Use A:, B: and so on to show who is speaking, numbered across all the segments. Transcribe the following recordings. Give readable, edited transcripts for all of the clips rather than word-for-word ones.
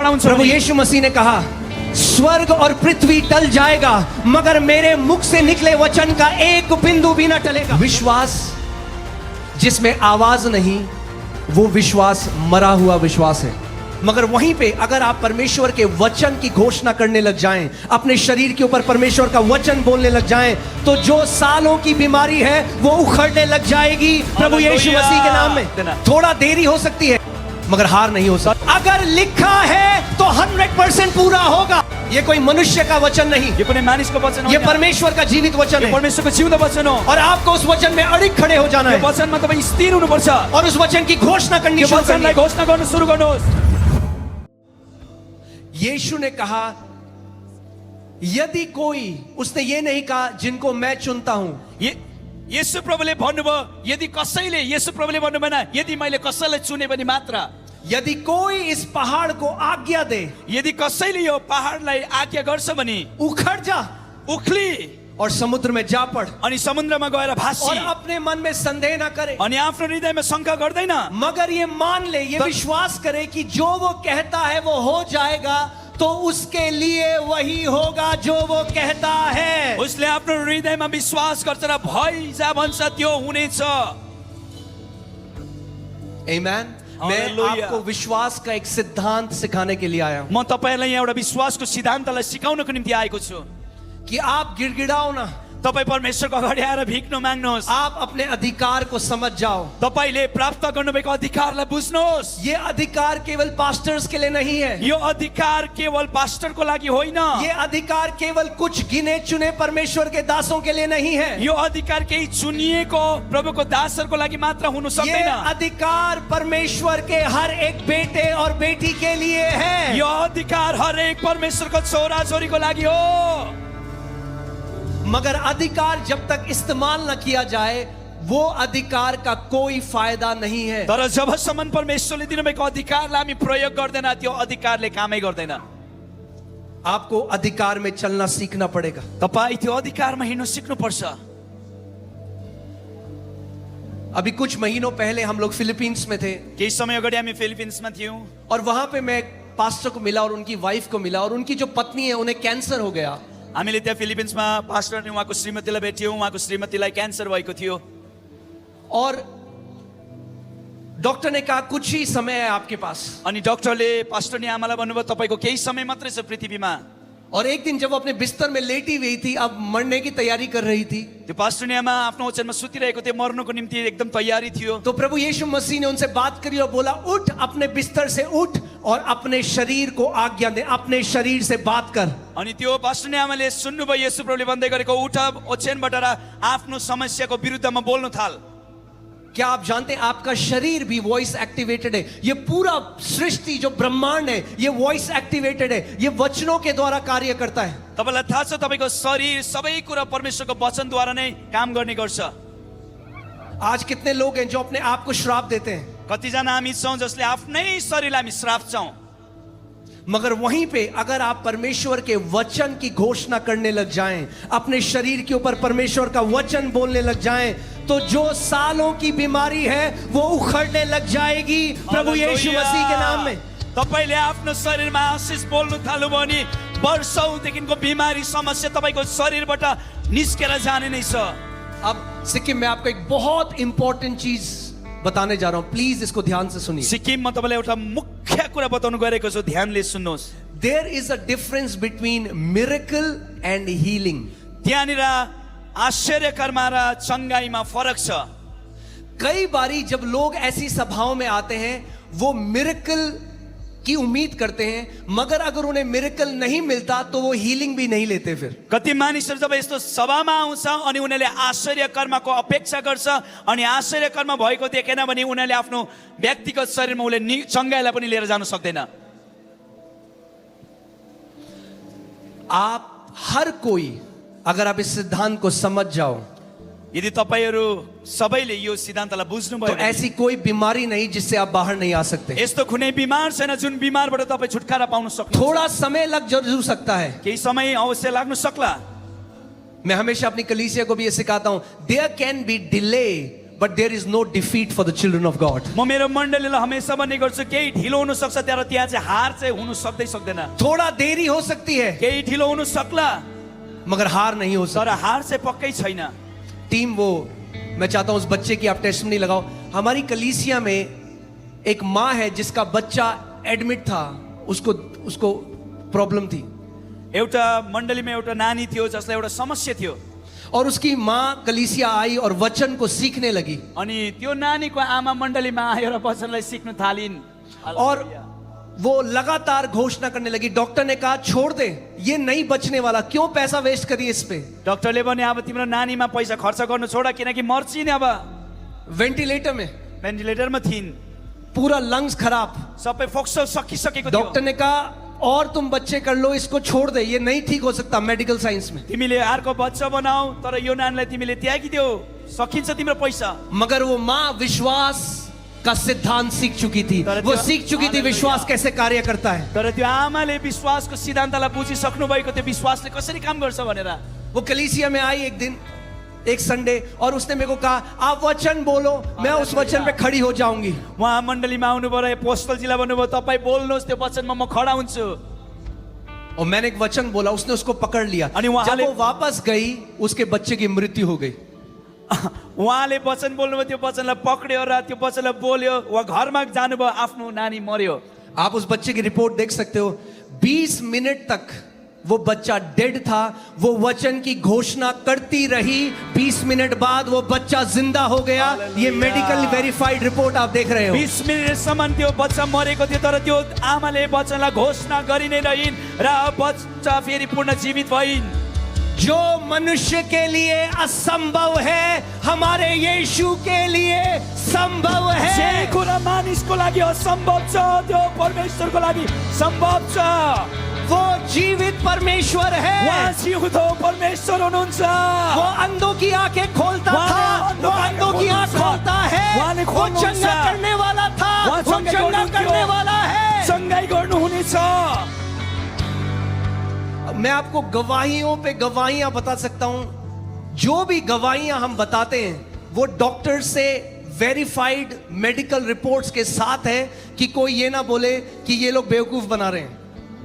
A: हुन्छ
B: प्रभु
A: भने
B: यीशु मसीह ने कहा, स्वर्ग और पृथ्वी टल जाएगा मगर मेरे मुख से निकले वचन का एक बिंदु भी न टलेगा। विश्वास जिसमें आवाज नहीं, वो विश्वास मरा हुआ विश्वास है। मगर वहीं पे अगर आप परमेश्वर के वचन की घोषणा करने लग जाएं, अपने शरीर के ऊपर परमेश्वर का वचन बोलने लग जाएं, तो जो सालों की बीमारी है वो उखड़ने लग जाएगी प्रभु यीशु मसीह के नाम में। थोड़ा देरी हो सकती है मगर हार नहीं हो सकती। अगर लिखा है तो 100% पूरा होगा। ये कोई मनुष्य का वचन नहीं,
A: यो कुनै मानिसको वचन
B: ये
A: होइन,
B: परमेश्वर का जीवित वचन
A: यो
B: है।
A: परमेश्वरको जिउँदो वचन हो।
B: और आपको उस वचन में अडिग खड़े हो जाना
A: यो
B: है
A: वचनमा तपाईँ स्थिर हुनुपर्छ।
B: और उस वचन की घोषणा करनी
A: यो
B: शुरू करनी
A: वचनलाई
B: है।
A: घोषणा गर्न सुरु गर्नुहोस्।
B: यीशु ने कहा, यदि कोई, उसने ये नहीं कहा जिनको मैं चुनता हूं,
A: येशू प्रभुले भन्नुभयो, यदि कसैले, येशू प्रभुले भन्नु भएन यदि मैले कसैलाई चुने भने मात्र,
B: यदि कोई इस पहाड़ को आज्ञा दे,
A: यदि कसैले यो पहाडलाई आज्ञा गर्छ भने
B: उखड़ जा
A: उक्ली
B: और समुद्र में जा पड़,
A: अनि समुद्रमा गएर
B: और
A: भासी,
B: अपने मन में संदेह ना करे,
A: अनि आफ्नो हृदयमा शंका गर्दैन,
B: मगर ये मान ले, ये विश्वास करे कि जो वो कहता है वो हो जाएगा, तो उसके लिए वही होगा जो वो कहता है।
A: उसले आफ्नो हृदयमा विश्वास गर्छ र भइ जा भन्छ त्यो हुनेछ।
B: आमेन। मैं
A: हालेलुया।
B: आपको विश्वास का एक सिद्धांत सिखाने के लिए आया हूं
A: म तपाईहरुलाई यहाँ एउटा विश्वासको सिद्धान्तलाई सिकाउनको निम्ति आएको छु
B: कि आप गिड़गिड़ाओ ना,
A: तपाई परमेश्वरको अगाडि आएर भिक्नु माग्नुहोस्,
B: आप अपने अधिकार को समझ जाओ।
A: तपाईले प्राप्त गर्नुभएको अधिकारलाई बुझ्नुहोस्।
B: ये अधिकार केवल पास्टर्स के लिए नहीं है,
A: यो अधिकार केवल पास्टरको लागि होइन,
B: ये अधिकार केवल कुछ गिने चुने परमेश्वर के दासों के लिए नहीं है,
A: यो अधिकार केही चुनिएको प्रभुको दासहरूको लागि मात्र हुन
B: ये
A: सक्दैन।
B: अधिकार परमेश्वर के हर एक बेटे और बेटी के लिए है।
A: यो अधिकार हरेक परमेश्वरको छोरा छोरीको लागि हो।
B: मगर अधिकार जब तक इस्तेमाल न किया जाए, वो अधिकार का कोई फायदा नहीं है।
A: तर जबसम्म परमेश्वरले दिनुभएको अधिकारलाई हामी प्रयोग गर्दैन, त्यो अधिकारले कामै गर्दैन।
B: आपको अधिकार में चलना सीखना पड़ेगा।
A: तपाई त्यो अधिकारमा हिँड्न सिक्नुपर्छ।
B: अभी कुछ महीनों पहले हम लोग फिलीपींस में थे
A: केही समय अगाडि हामी फिलिपिन्समा थियौं
B: और वहां पे मैं पास्टर को मिला और उनकी वाइफ को मिला, और उनकी जो पत्नी है उन्हें कैंसर हो गया।
A: हामीले त्यहाँ फिलिपिन्समा पास्टर अनि उहाँको श्रीमतीलाई भेट्यौं। उहाँको श्रीमतीलाई क्यान्सर भएको थियो
B: और डॉक्टर ने कहा कुछ ही समय है आपके पास।
A: अनि डाक्टरले पास्टर नि आमालाई भन्नुभयो तपाईको केही समय मात्रै छ पृथ्वीमा।
B: और एक दिन जब वो अपने बिस्तर में लेटी हुई थी, अब मरने की तैयारी कर रही थी,
A: त्यो पास्टर नि आमा आफ्नो ओछ्यानमा सुतिरहेको थियो, मर्नको निम्ति एकदम तयारी थियो।
B: तो प्रभु यीशु मसीह ने उनसे बात करी और बोला, उठ, अपने बिस्तर से उठ और अपने शरीर को आज्ञा दे, अपने शरीर से बात कर।
A: अनि त्यो पास्टर नि आमाले सुन्नुभयो येशू प्रभुले भन्दै गरेको, उठ ओछ्यानबाट र आफ्नो समस्याको विरुद्धमा बोल्न थाल।
B: क्या आप जानते हैं आपका शरीर भी वॉइस एक्टिवेटेड है? ये पूरा सृष्टि जो ब्रह्मांड है ये वॉइस एक्टिवेटेड है, ये वचनों के द्वारा कार्य करता है।
A: तपाईलाई थाहा छ तपाईको शरीर सबै कुरा परमेश्वरको वचनद्वारा नै काम गर्ने गर्छ।
B: आज कितने लोग हैं जो अपने आप को श्राप देते हैं,
A: कतिजना हामी छौं जसले आफ्नै शरीरलाई हामी श्राप छौं।
B: मगर वहीं पे अगर आप परमेश्वर के वचन की घोषणा करने लग जाएं, अपने शरीर के ऊपर परमेश्वर का वचन बोलने लग जाएं, तो जो सालों की बीमारी है वो उखड़ने लग जाएगी प्रभु यीशु मसीह के नाम में।
A: तपाईले आफ्नो शरीरमा आशिष बोल्नु थाल्नुभयो भने वर्षौंदेखिको बिमारी समस्या तपाईको शरीरबाट निस्केर जाने नै छ।
B: अब सिक्किम में आपको एक बहुत इंपॉर्टेंट चीज बताने जा रहा हूं, प्लीज इसको ध्यान से सुनिए।
A: सिक्किममा तपाईलाई एउटा मुख्य कुरा बताउनु गएको छु, ध्यानले सुन्नुहोस्।
B: There is a difference between miracle and healing.
A: त्यहाँनिर आश्चर्य कर्म र चंगाईमा फरक छ।
B: कई बारी जब लोग ऐसी सभाओं में आते हैं वो मिरेकल की उम्मीद करते हैं, मगर अगर उन्हें मिरेकल नहीं मिलता तो वो हीलिंग भी नहीं लेते। फिर
A: कति मानिसहरू जब यस्तो सभामा आउँछ अनि उनीहरूले आश्चर्य कर्मको अपेक्षा गर्छ अनि आश्चर्य कर्म भएको देखेन भने उनीहरूले आफ्नो व्यक्तिगत शरीरमा उले चंगाईलाई पनि लिएर जान सक्दैन।
B: आप हर कोई अगर आप इस सिद्धांत को समझ जाओ,
A: यदि तपाईहरु सबैले यो सिद्धान्तलाई बुझ्नु
B: तो
A: भयो
B: ऐसी कोई बीमारी नहीं जिससे आप बाहर नहीं आ सकते।
A: यस्तो कुनै बिमार छैन जुन बिमारबाट तपाई छुटकारा पाउन सक्नुहुन्छ।
B: थोड़ा समय लग जरूर सकता है,
A: केही समय अवश्य लाग्न सक्ला।
B: मैं हमेशा अपनी कलीसिया को भी ये सिखाता हूं, there can be delay but there is no defeat for the children of God.
A: म मेरो मण्डलीलाई हमेसा भन्ने गर्छु केही ढिलो हुन सक्छ तर त्यहाँ चाहिँ हार चाहिँ हुनु सक्दैन
B: थोड़ा देरी हो सकती है
A: केही ढिलो हुन सक्ला
B: मगर हार नहीं हो सकती.
A: तर हार चाहिँ पक्कै छैन.
B: टीम वो मैं चाहता हूं उस बच्चे की आप टेस्टमनी लगाओ. हमारी कलीसिया में एक माँ है जिसका बच्चा एडमिट था, उसको प्रॉब्लम थी
A: एउटा मण्डलीमा एउटा नानी थियो जसलाई एउटा समस्या थियो
B: और उसकी माँ कलीसिया आई और वचन को सीखने लगी
A: अनि त्यो नानीको आमा मण्डलीमा आएर वचनलाई सिक्न थालिन्
B: और वो लगातार घोषणा करने लगी. डॉक्टर ने कहा छोड़ दे, ये नहीं बचने वाला, क्यों पैसा वेस्ट करिए इस पे.
A: डाक्टरले भने अब तिम्रो नानीमा पैसा खर्च गर्नु छोड किनकि मर्छिन्. अब
B: वेंटिलेटर में,
A: भेन्टिलेटरमा थिइन्,
B: पूरा लंग्स खराब.
A: सबै फोक्स सकिसकेको थियो.
B: डॉक्टर ने कहा और तुम बच्चे कर लो, इसको छोड़ दे, ये नहीं ठीक हो सकता मेडिकल साइंस में.
A: तिमीले अर्को बच्चा बनाऊ तर यो नानीलाई तिमीले त्यागिदेऊ, सकिन्छ तिम्रो पैसा.
B: मगर वो माँ विश्वास का सिद्धांत सीख चुकी थी. वो सीख चुकी थी विश्वास कैसे कार्य करता है.
A: तर त्यो आमाले विश्वासको सिद्धान्तलाई बुझिसक्नु भएको थियो, विश्वासले कसरी काम गर्छ भनेर.
B: वो कलीसिया में आई एक दिन, एक संडे, और उसने मेरे को कहा आप वचन बोलो, मैं उस वचन पे खड़ी हो जाऊंगी.
A: उहाँ मण्डलीमा आउनु पर्यो, पोस्टलजीलाई भन्नुभयो तपाईँ बोल्नुहोस् त्यो वचनमा म खडा हुन्छु.
B: और मैंने एक वचन बोला, उसने उसको पकड़ लिया.
A: अनि उहाँले-
B: जब वो वापस गई उसके बच्चे की मृत्यु हो गई.
A: उहाँले वचन बोल्नुभयो, त्यो वचनलाई पक्रियो र त्यो वचनलाई बोल्यो, उहाँ घरमा जानुभयो, आफ्नो नानी मर्यो.
B: आप उस बच्चे की रिपोर्ट देख सकते हो. 20 मिनट तक वो बच्चा डेड था. वो वचन की घोषणा करती रही. 20 मिनट बाद वो बच्चा जिंदा हो गया. ये मेडिकल वेरीफाइड रिपोर्ट आप देख रहे हो.
A: 20 मिनेटसम्म त्यो बच्चा मरेको थियो तर त्यो आमाले वचनलाई घोषणा गरि नै रहिन् र बच्चा फेरि पुनः जीवित भइन्.
B: जो मनुष्य के लिए असंभव है हमारे यीशु के लिए संभव
A: जे
B: है.
A: कुरा मानिसको लागि असम्भव छ त्यो परमेश्वरको लागि सम्भव छ.
B: वो जीवित परमेश्वर है.
A: उहाँ जिउँदो परमेश्वर हुनुहुन्छ.
B: वो अंधों की आंखें खोलता था, वो अंधों की आंख खोलता है.
A: उहाँले
B: वो
A: खोल्नुहुन्छ.
B: चंगा करने वाला था,
A: उहाँ
B: वो
A: चंगा
B: चंगा
A: गर्नुहुन्थ्यो.
B: करने वाला है.
A: चंगाई गर्नुहुनेछ.
B: मैं आपको गवाहियों पे गवाहियां बता सकता हूं. जो भी गवाहियां हम बताते हैं वो डॉक्टर से वेरीफाइड मेडिकल रिपोर्ट्स के साथ है कि कोई ये ना बोले कि ये लोग बेवकूफ बना रहे हैं.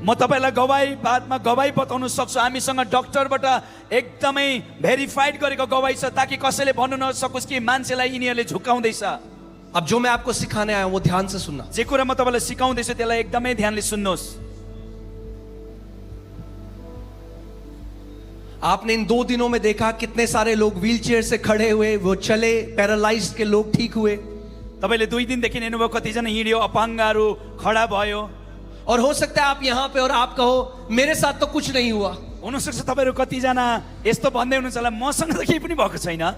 A: म तपाईलाई गवाही बादमा गवाही बताउन सक्छु. हामीसँग डक्टरबाट एकदमै भेरिफाइड गरेको गवाही छ ताकि कसैले भन्नु नसकोस् कि मान्छेलाई यिनीहरूले झुकाउँदैछ.
B: अब जो मैं आपको सिखाने आया हूं वो ध्यान से सुनना.
A: जे कुरा म तपाईलाई सिकाउँदैछु त्यसलाई एकदमै ध्यानले सुन्नुहोस्.
B: आपने इन 2 दिनों में देखा कितने सारे लोग व्हीलचेयर से खड़े हुए, वो चले, पैरालाइज्ड के लोग ठीक हुए.
A: तपाईले 2 दिनदेखि हेर्नुभयो कतिजना हिँड्यो, अपाङ्गहरू खडा भयो.
B: और हो सकता है आप यहां पे और आप कहो मेरे साथ तो कुछ नहीं हुआ.
A: हुनसक्छ तपाईँहरू कतिजना यस्तो भन्दै हुनुहुन्छ होला मसँग त केही पनि भएको छैन.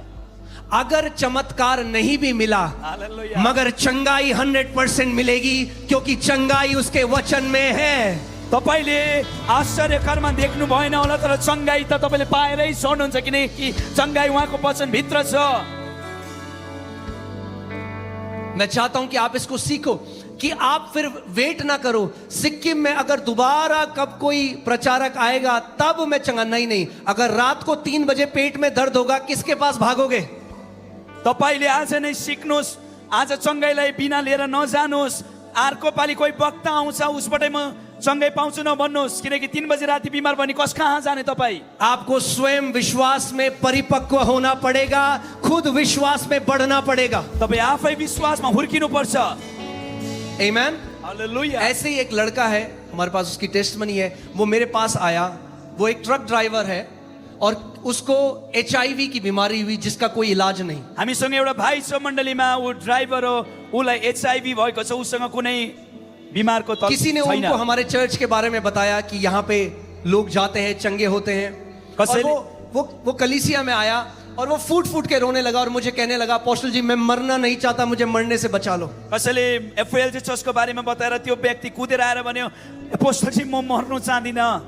B: अगर चमत्कार नहीं भी मिला
A: हालेलुया.
B: मगर चंगाई 100% मिलेगी क्योंकि चंगाई उसके वचन में है.
A: तपाईले आश्चर्य कर्म देख्नु भएन होला तर चंगाई त तपाईले पाएरै छोड्नुहुन्छ किनकि चंगाई उहाँको वचन भित्र छ.
B: मैं चाहता हूं कि आप इसको सीखो कि आप फिर वेट ना करो. सिक्किम में अगर दोबारा कब कोई प्रचारक आएगा तब मैं चंगा, नहीं. अगर रात को 3 बजे पेट में दर्द होगा किसके पास भागोगे?
A: तपाईले आज नै सिक्नुहोस्. आज चंगाईलाई बिना लिएर नजानुहोस्. अर्को पालि कोही वक्ता आउँछ उसबाटै म चंगाई पाउँछु नभन्नुहोस् किनकि 3 बजे राति बिमार भने कस कहाँ जाने तपाईँ.
B: आपको स्वयं विश्वास में परिपक्व होना पड़ेगा, खुद विश्वास में बढ़ना पड़ेगा.
A: तपाईँ आफै विश्वासमा हुर्किनु पर्छ.
B: आमेन.
A: हालेलुया.
B: ऐसे ही एक लड़का है, हमारे पास उसकी टेस्टमनी है. वो मेरे पास आया. वो एक ट्रक ड्राइवर है और उसको HIV की बीमारी हुई जिसका कोई इलाज नहीं.
A: हामीसँग एउटा भाइ छ मण्डलीमा, ऊ ड्राइभर हो, उलाई HIV भएको छ, उसँग कुनै बिमारको तल
B: किसी ने
A: छैन.
B: उनको हमारे चर्च के बारे में बताया कि यहाँ पे लोग जाते हैं, चंगे होते हैं. और
A: कसैले-
B: वो कलीसिया में आया और वो फूट के रोने लगा और मुझे कहने लगा अपोस्टल जी मैं मरना नहीं चाहता, मुझे मरने से बचा लो.
A: कसैले एफएलजी चर्चको बारेमा बताएर त्यो व्यक्ति कुदेर आएर भन्यो अपोस्टलजी म मर्नु चाहदिन,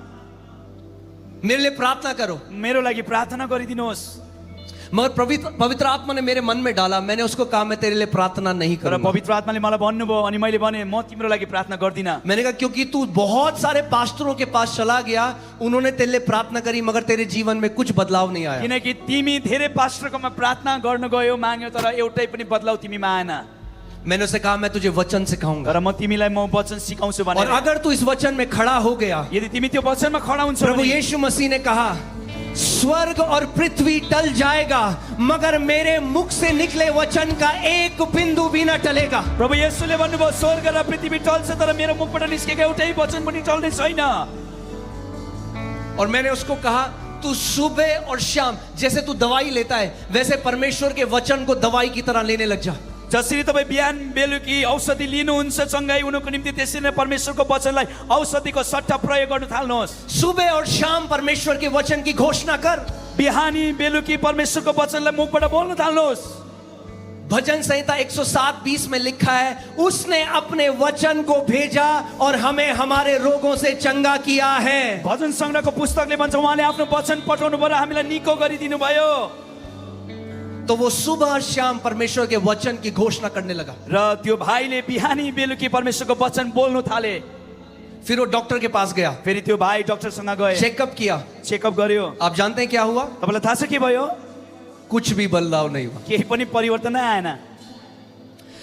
B: मेरे लिए प्रार्थना करो.
A: मेरो लागि प्रार्थना गरिदिनुहोस्.
B: मगर पवित्र आत्मा ने मेरे मन में डाला, मैंने उसको कहा मैं तेरे लिए प्रार्थना नहीं
A: तर
B: करूंगा।
A: पवित्र आत्माले मलाई भन्नुभयो अनि मैले भने म तिम्रो लागि प्रार्थना गर्दिनँ।
B: मैंने कहा क्योंकि तू बहुत सारे पास्टरों के पास चला गया, उन्होंने तेरे लिए प्रार्थना करी मगर तेरे जीवन में कुछ बदलाव नहीं आया।
A: किनकि तिमी धेरै पास्टरकोमा प्रार्थना गर्न गयो, माग्यो, तर एउटै पनि बदलाउ तिमीमा आएन।
B: मैंने उसे कहा मैं तुझे वचन सिखाऊंगा,
A: तर म तिमीलाई म वचन सिकाउँछु
B: और
A: भने
B: अगर तू इस वचन में खड़ा हो गया,
A: यदि तिमी त्यो वचनमा खडा हुन्छौ
B: प्रभु
A: भने
B: यीशु मसीह ने कहा स्वर्ग और पृथ्वी टल जाएगा मगर मेरे मुख से निकले वचन का एक बिंदु भी न टलेगा।
A: प्रभु येशूले भन्नुभयो स्वर्ग र पृथ्वी टल्छ तर मेरो मुखबाट निस्केको एउटै वचन पनि टल्ने छैन।
B: और मैंने उसको कहा तू सुबह और शाम जैसे तू दवाई लेता है वैसे परमेश्वर के वचन को दवाई की तरह लेने लग जा।
A: जसरी तपाईँ बिहान बेलुकी औषधि लिनुहुन्छ चङ्गाई हुनुको निम्ति, त्यसरी नै परमेश्वरको वचनलाई औषधिको सट्टा प्रयोग गर्न थाल्नुहोस्।
B: सुबह और शाम परमेश्वर के वचन की घोषणा कर।
A: बिहानी बेलुकी परमेश्वरको वचनलाई मुखबाट बोल्न थाल्नुहोस्।
B: भजन संहिता 107:20 में लिखा है उसने अपने वचन को भेजा और हमें हमारे रोगों से चंगा किया है।
A: भजन सङ्ग्रहको पुस्तकले भन्छ उहाँले आफ्नो वचन पठाउनु भयो र हामीलाई निको गरिदिनु भयो।
B: तो वो सुबह और शाम परमेश्वर के वचन की घोषणा करने लगा।
A: र त्यो भाइले बिहानी बेलुकी परमेश्वरको वचन बोल्नु थाले।
B: फिर वो डॉक्टर के पास गया,
A: फेरि त्यो भाइ डाक्टरसँग गए,
B: चेकअप किया।
A: चेकअप गर्यो।
B: आप जानते हैं क्या हुआ?
A: तपाईँलाई थाहा छ के भयो?
B: कुछ भी बदलाव नहीं हुआ।
A: केही पनि परिवर्तन नै आएन।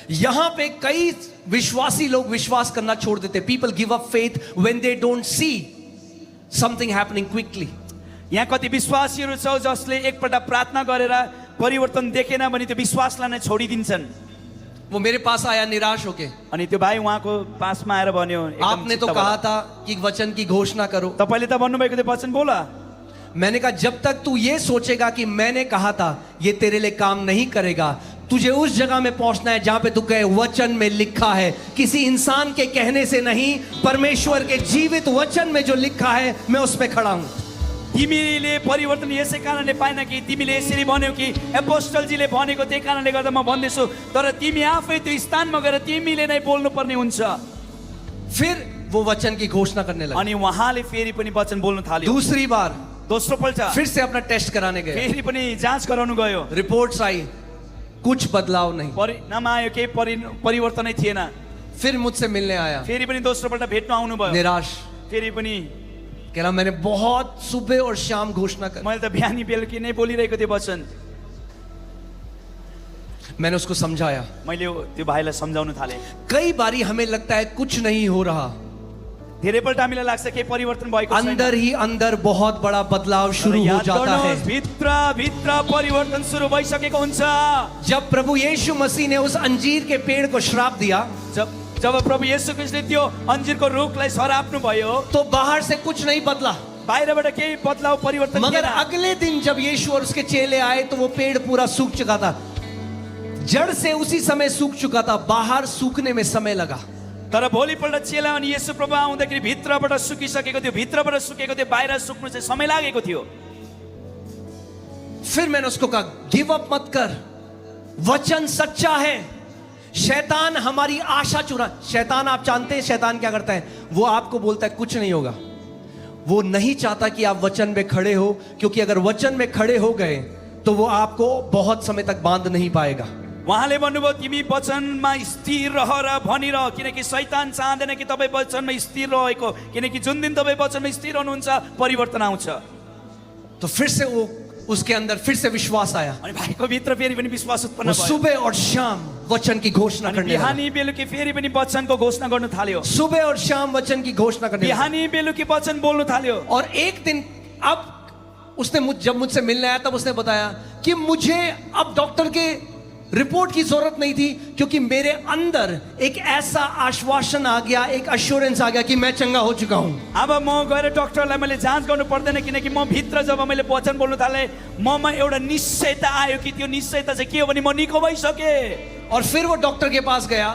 B: यहां पे कई विश्वासी लोग विश्वास करना छोड़ देते। People give up faith when they don't see something happening quickly.
A: यहाँ कति विश्वासीहरू छ जसले एकपल्ट प्रार्थना गरेर परिवर्तन देखेन भने त्यो विश्वासलाई नै छोडिदिन्छन्।
B: वो मेरे पास आया निराश होके,
A: अनि त्यो भाइ उहाँको पासमा आएर भन्यो एकदम
B: आपने तो
A: चित्त
B: कहा
A: भएर,
B: था कि वचन की घोषणा करो।
A: तपाईँले त भन्नुभएको त्यो वचन बोला।
B: मैंने कहा जब तक तू ये सोचेगा कि मैंने कहा था ये तेरे लिए काम नहीं करेगा, तुझे उस जगह में पहुंचना है जहां पे तू कहे वचन में लिखा है, किसी इंसान के कहने से नहीं, परमेश्वर के जीवित वचन में जो लिखा है मैं उस पे खड़ा हूं।
A: तिमीले परिवर्तन यसै कारणले पाएन कि तिमीले यसरी भन्यौ कि एपोस्टलजीले भनेको त्यही कारणले गर्दा म भन्दैछु, तर तिमी आफै त्यो स्थानमा गएर तिमीले नै बोल्नुपर्ने हुन्छ।
B: फिर वो वचन की घोषणा करने लगा।
A: अनि उहाँले फेरि पनि वचन बोल्न थाल्यो।
B: दूसरी बार
A: दोस्रो पल्ट
B: फिर से अपना टेस्ट कराने गए,
A: फेरि पनि जाँच गराउनु गयो।
B: रिपोर्ट्स आई, कुछ बदलाव नहीं।
A: परिणाम आयो, केही परिवर्तनै थिएन।
B: फिर मुझसे मिलने आया,
A: फेरि पनि दोस्रो पल्ट भेट्न आउनु भयो।
B: निराश,
A: फेरि पनि
B: कह रहा मैंने बहुत सुबह और शाम घोषणा कर।
A: मैले त बिहानी बेलुकी नै बोलिरहेको त्यो वचन।
B: मैंने उसको समझाया।
A: मैले त्यो भाइलाई सम्झाउन थाले।
B: कई बारी हमें लगता है कुछ नहीं हो रहा,
A: धेरैपल्ट हामीलाई लाग्छ केही परिवर्तन भएको छैन।
B: अंदर ही अंदर बहुत बड़ा बदलाव शुरू हो जाता है।
A: भित्र भित्र परिवर्तन सुरु भइसकेको हुन्छ।
B: जब प्रभु यीशु मसीह ने उस अंजीर के पेड़ को श्राप दिया,
A: जब प्रभु येशू ख्रीष्टले त्यो अंजीरको रुखलाई सराप्नु भयो,
B: तो बाहर से कुछ नहीं बदला,
A: बाहिरबाट केही बदलाव परिवर्तन
B: मगर
A: थिएन।
B: अगले दिन जब यीशु और उसके चेले आए तो वो पेड़ पूरा सूख चुका था। जड़ से उसी समय सूख चुका था, बाहर सूखने में समय लगा।
A: तर भोलिपल्ट चेला अनि येशू प्रभु आउँदाखेरि भित्रबाट सुकिसकेको थियो, भित्रबाट सुकेको थियो, बाहिर सुक्नु चाहिँ समय लागेको थियो।
B: फिर मैंने उसको कहा गिव अप मत कर, वचन सच्चा है। शैतान हमारी आशा चुरा। शैतान, आप जानते हैं शैतान क्या करता है? वो आपको बोलता है कुछ नहीं होगा। वो नहीं चाहता कि आप वचन में खड़े हो, क्योंकि अगर वचन में खड़े हो गए तो वो आपको बहुत समय तक बांध नहीं पाएगा।
A: उहाँले भन्नुभयो तिमी वचनमा स्थिर रह र भनिरह, किनकि शैतान चाहँदैन कि तपाईँ वचनमा स्थिर रहेको, किनकि जुन दिन तपाईँ वचनमा स्थिर रहनुहुन्छ परिवर्तन आउँछ।
B: तो फिर से वो उसके अंदर फिर से विश्वास आया।
A: अनि भाइको भित्र फेरि पनि विश्वास उत्पन्न
B: वो
A: भयो।
B: सुबह और शाम वचन की घोषणा
A: अनि
B: करने लगा।
A: बिहानी बेलुकी फेरि पनि वचनको घोषणा गर्न थाल्यो।
B: सुबह और शाम वचन की घोषणा करने लगा।
A: बिहानी बेलुकी वचन बोल्न थाल्यो।
B: और एक दिन अब उसने जब मुझसे मिलने आया तब उसने बताया कि मुझे अब डॉक्टर के रिपोर्ट की जरूरत नहीं थी, क्योंकि मेरे अंदर एक ऐसा आश्वासन आ गया, एक एश्योरेंस आ गया कि मैं चंगा हो चुका हूं।
A: अब म गएर डक्टरलाई मैले जाँच गर्नु पर्दैन, किनकि म भित्र जब मैले वचन बोल्न थाले ममा एउटा निश्चयता आयो कि त्यो निश्चयता चाहिँ के हो भने म निको भइसके।
B: और फिर वो डॉक्टर के पास गया,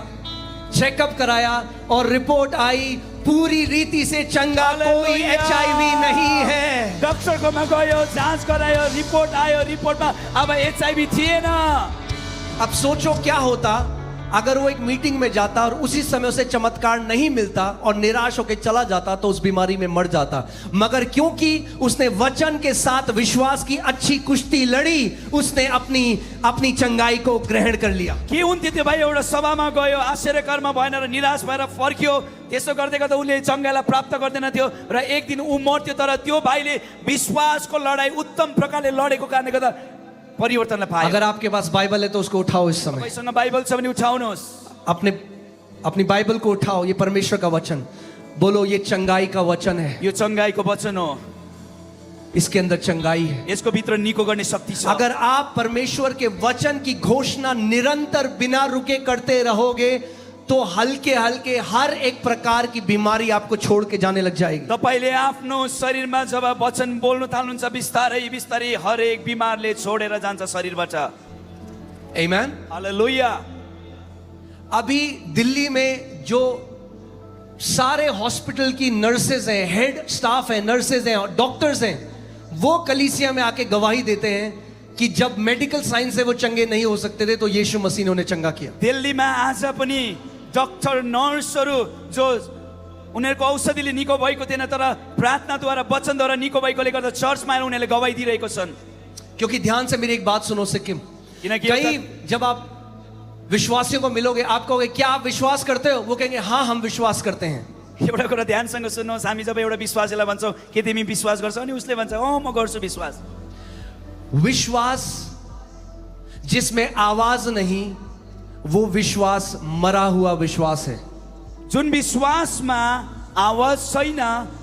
B: चेकअप कराया और रिपोर्ट आई पूरी रीति से चंगा, कोई HIV नहीं है।
A: डक्टरकोमा गयो, जाँच गरायो, रिपोर्ट आयो, रिपोर्टमा अब HIV थिएन।
B: अब सोचो क्या होता अगर वो एक मीटिंग में जाता और उसी समय उसे चमत्कार नहीं मिलता और निराश होकर चला जाता तो उस बीमारी में मर जाता, मगर क्योंकि उसने वचन के साथ विश्वास की अच्छी कुश्ती लड़ी, उसने अपनी चंगाई को ग्रहण कर लिया।
A: के हुन्थ्यो त्यो भाइ एउटा सभामा गयो, आश्चर्यकरमा भएन र निराश भएर फर्क्यो। त्यसो गर्दै गर्दा उसले चङ्गाईलाई प्राप्त गर्दैन थियो र एक दिन ऊ मर्थ्यो। तर त्यो भाइले विश्वासको लडाई उत्तम प्रकारले लडेको कारणले गर्दा परिवर्तनलाई पायो।
B: अगर आपके पास बाइबल है तो उसको उठाओ इस समय।
A: तपाईसँग बाइबल छ भने उठाउनुहोस्।
B: अपनी बाइबल को उठाओ। ये परमेश्वर का वचन, बोलो ये चंगाई का वचन है।
A: यो चङ्गाईको वचन हो,
B: इसके अंदर चंगाई है।
A: यसको भित्र निको गर्ने शक्ति छ।
B: अगर आप परमेश्वर के वचन की घोषणा निरंतर बिना रुके करते रहोगे तो हल्के हल्के हर एक प्रकार की बीमारी आपको छोड़ के जाने लग जाएगी।
A: तपाईले आफ्नो शरीरमा जब वचन बोल्न थाल्नुहुन्छ बिस्तारै बिस्तारै हरेक बिमारले छोडेर जान्छ शरीरबाट।
B: आमेन।
A: हालेलुया।
B: अभी दिल्ली में जो सारे हॉस्पिटल की नर्सेज हैं, हेड स्टाफ हैं, नर्सेज हैं और डॉक्टर्स हैं, वो कलीसिया में आके गवाही देते हैं कि जब मेडिकल साइंस से वो चंगे नहीं हो सकते थे तो यीशु मसीह ने उन्हें चंगा किया।
A: दिल्लीमा आज पनि डॉक्टर नर्सहरू जो उनीहरूको औषधिले निको भएको थिएन तर प्रार्थनाद्वारा वचनद्वारा निको भएकोले गर्दा चर्चमा आएर उनीहरूले गवाही दिइरहेको छन्।
B: क्योंकि ध्यान से मेरी एक बात सुनो सिक्किम,
A: किनकि
B: कई जब आप विश्वासियों को मिलोगे आप कहोगे क्या आप विश्वास करते हो, वो कहेंगे हाँ हम विश्वास करते हैं।
A: एउटा कुरा ध्यानसँग सुन्नुहोस्, हामी जब एउटा विश्वासीलाई भन्छौँ के तिमी विश्वास गर्छौ अनि उसले भन्छ अँ म गर्छु विश्वास।
B: विश्वास जिसमें आवाज नहीं वो विश्वास मरा हुआ विश्वास है।
A: जुन विश्वासमा आवाज छैन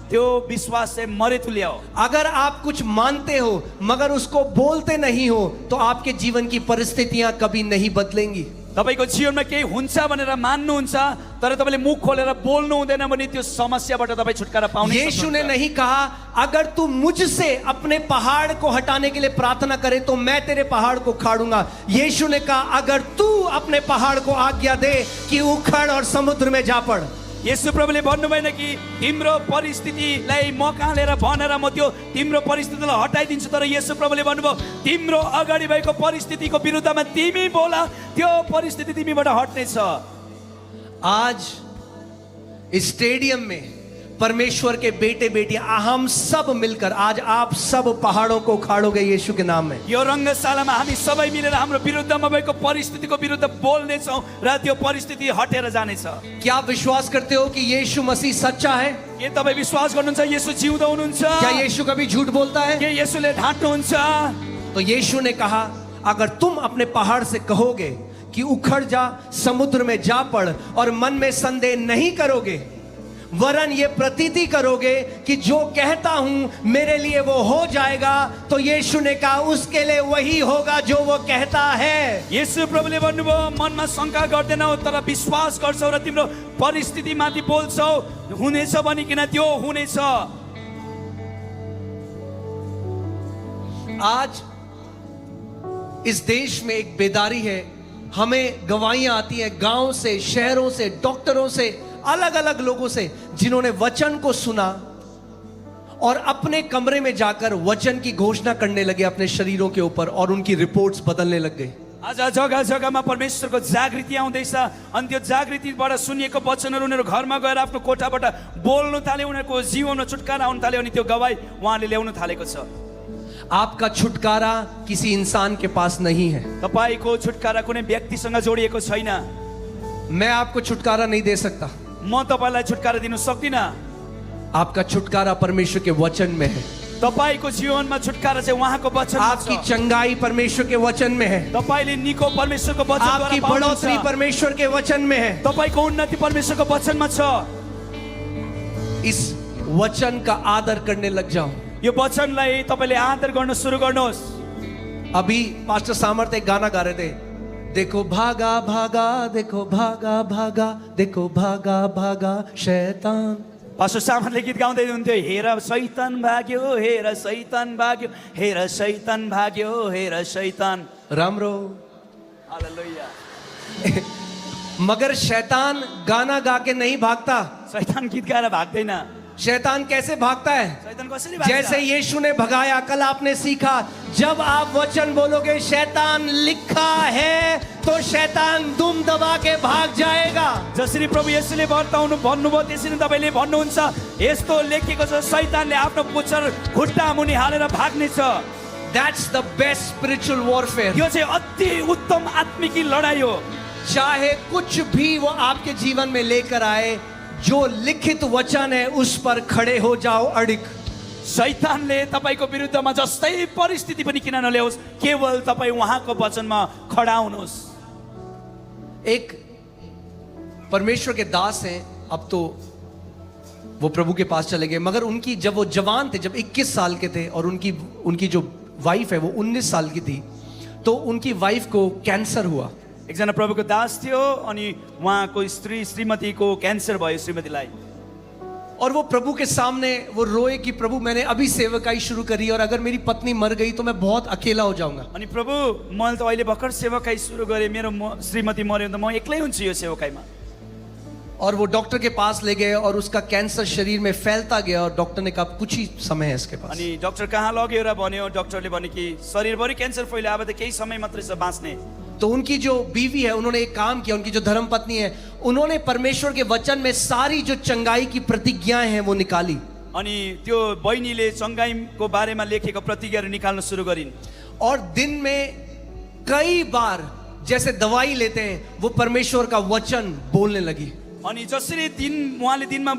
A: त्यो विश्वास चाहिँ मरेतुल्या हो।
B: अगर आप कुछ मानते हो मगर उसको बोलते नहीं हो तो आपके जीवन की परिस्थितियां कभी नहीं बदलेंगी।
A: तपाईको जीवनमा केही हुन्छ भनेर मान्नुहुन्छ तर तपाईले मुख खोलेर बोल्नु हुँदैन भने त्यो समस्याबाट तपाई छुटकारा पाउने।
B: यीशु ने नहीं कहा अगर तू मुझसे अपने पहाड़ को हटाने के लिए प्रार्थना करे तो मैं तेरे पहाड़ को उखाड़ूंगा। यीशु ने कहा अगर तू अपने पहाड़ को आज्ञा दे कि उखड़ और समुद्र में जा पड़।
A: यसु प्रभुले भन्नुभएन कि तिम्रो परिस्थितिलाई म कहाँ लिएर भनेर म त्यो तिम्रो परिस्थितिलाई हटाइदिन्छु, तर यसु प्रभुले भन्नुभयो तिम्रो अगाडि भएको परिस्थितिको विरुद्धमा तिमी बोला, त्यो परिस्थिति तिमीबाट हट्नेछ।
B: आज इस स्टेडियम में परमेश्वर के बेटे बेटियां हम सब मिलकर आज आप सब पहाड़ों को उखाड़ोगे यीशु के नाम में।
A: यो रंगशालामा हामी सबै मिलेर हाम्रो विरुद्धमा भएको परिस्थितिको विरुद्ध बोल्नेछौँ र त्यो परिस्थिति हटेर जानेछ।
B: क्या आप विश्वास करते हो कि यीशु मसीह सच्चा है?
A: के तपाईँ विश्वास गर्नुहुन्छ येशू जिउँदो हुनुहुन्छ?
B: क्या यीशु कभी झूठ बोलता है?
A: के येशूले ढाँट्नुहुन्छ?
B: तो यीशु ने कहा अगर तुम अपने पहाड़ से कहोगे कि उखड़ जा समुद्र में जा पड़ और मन में संदेह नहीं करोगे वरन ये प्रतीति करोगे कि जो कहता हूं मेरे लिए वो हो जाएगा, तो यीशु ने कहा उसके लिए वही होगा जो वो कहता है।
A: येशू प्रभुले भन्नुभयो मनमा शंका गर्दैनौ तर विश्वास गर्छौ र तिम्रो परिस्थितिमाथि बोल्छौ, हुनेछ भनिकिन त्यो हुनेछ।
B: आज इस देश में एक बेदारी है, हमें गवाहियां आती हैं गांव से, शहरों से, डॉक्टरों से, अलग अलग लोगों से जिन्होंने वचन को सुना और अपने कमरे में जाकर वचन की घोषणा करने लगे अपने शरीरों के ऊपर और उनकी रिपोर्ट्स बदलने लग गई।
A: आज जग्गा जग्गामा परमेश्वरको जागृति आउँदैछ अनि त्यो जागृतिबाट सुनिएको वचनहरू उनीहरू घरमा गएर आफ्नो कोठाबाट बोल्न थाले, उनीहरूको जीवनमा छुटकारा आउन थाल्यो अनि त्यो गवाई उहाँले ल्याउन थालेको छ।
B: आपका छुटकारा किसी इंसान के पास नहीं है।
A: तपाईको छुटकारा कुनै व्यक्तिसँग जोडिएको छैन।
B: मैं आपको छुटकारा नहीं दे सकता।
A: म तपाईलाई छुटकारा दिन सक्दिनँ।
B: आपका छुटकारा परमेश्वर के वचन में है।
A: तपाईको जीवनमा छुटकारा चाहिँ उहाँको वचनमा छ।
B: आपकी चंगाई परमेश्वर के वचन में है।
A: तपाईले निको परमेश्वरको वचनद्वारा
B: आपकी बढ़ोतरी परमेश्वर के वचन में है।
A: तपाईको उन्नति परमेश्वरको वचनमा छ।
B: इस वचन का आदर करने लग जाओ।
A: यो वचनलाई तपाईले आदर गर्न सुरु गर्नुहोस्।
B: अभी पास्टर सामर्थ एक गाना गा रहे थे, देखो भागा भागा, देखो भागा भागा, देखो भागा भागा शैतान।
A: पास्टर सामर्थले गीत गाउँदै हुनुहुन्थ्यो, हेर शैतान भाग्यो, हेर शैतान भाग्यो, हेर शैतान भाग्यो, हेर शैतान।
B: राम्रो।
A: हालेलुया।
B: मगर शैतान गाना गा के नहीं भागता।
A: शैतान गीत गाएर भाग्दैन।
B: शैतान कैसे भागता है?
A: शैतान कसरी भाग्छ?
B: जैसे यीशु ने भगाया। कल आपने सीखा जब आप वचन बोलोगे शैतान लिखा है तो शैतान दुम दबा के भाग जाएगा।
A: जसरी प्रभु येशूले भन्नुभयो त्यसरी नै तपाईले भन्नुहुन्छ यस्तो लेखिएको छ शैतानले आफ्नो पुच्छर खुट्टा मुनि हालेर भाग्नेछ।
B: That's the best spiritual warfare.
A: यो चाहिँ अति उत्तम आत्मिकी लडाई हो।
B: चाहे कुछ भी वो आपके जीवन में लेकर आए, जो लिखित वचन है उस पर खड़े हो जाओ अडिग।
A: शैतानले तपाईको विरुद्धमा जस्तै परिस्थिति पनि किन नल्याओस्, केवल तपाई उहाँको वचनमा खडा हुनुहोस्।
B: एक परमेश्वर के दास हैं, अब तो वो प्रभु के पास चले गए, मगर उनकी जब वो जवान थे, जब 21 साल के थे और उनकी जो वाइफ है वो 19 साल की थी, तो उनकी वाइफ को कैंसर हुआ।
A: एकजना प्रभुको दास थियो अनि उहाँको स्त्री श्रीमतीको क्यान्सर भयो श्रीमतीलाई।
B: और वो प्रभु के सामने वो रोए कि प्रभु मैंने अभी सेवकाई शुरू करी और अगर मेरी पत्नी मर गई तो मैं बहुत अकेला हो जाऊंगा।
A: अनि प्रभु मैले त अहिले भर्खर सेवकाई सुरु गरे, मेरो श्रीमती मर्यो त म एक्लै हुन्छु यो सेवकाईमा।
B: और वो डॉक्टर के पास ले गए और उसका कैंसर शरीर में फैलता गया और डॉक्टर ने कहा कुछ ही समय है इसके पास।
A: अनि डाक्टर कहाँ लग्यो र भन्यो, डाक्टरले भन्यो कि शरीरभरि क्यान्सर फैल्यो, अब त केही समय मात्रै छ बाँच्ने।
B: तो उनकी जो बीवी है उन्होंने एक काम किया, उनकी जो धर्म पत्नी है उन्होंने परमेश्वर के वचन में सारी जो चंगाई की प्रतिज्ञाएं हैं वो निकाली।
A: अनि त्यो बहिनीले चंगाईको बारेमा लेखेको प्रतिज्ञाहरू निकाल्न सुरु गरिन्।
B: और दिन में कई बार जैसे दवाई लेते हैं वो परमेश्वर का वचन बोलने लगी।
A: अनि जसरी उहाँले दिनमा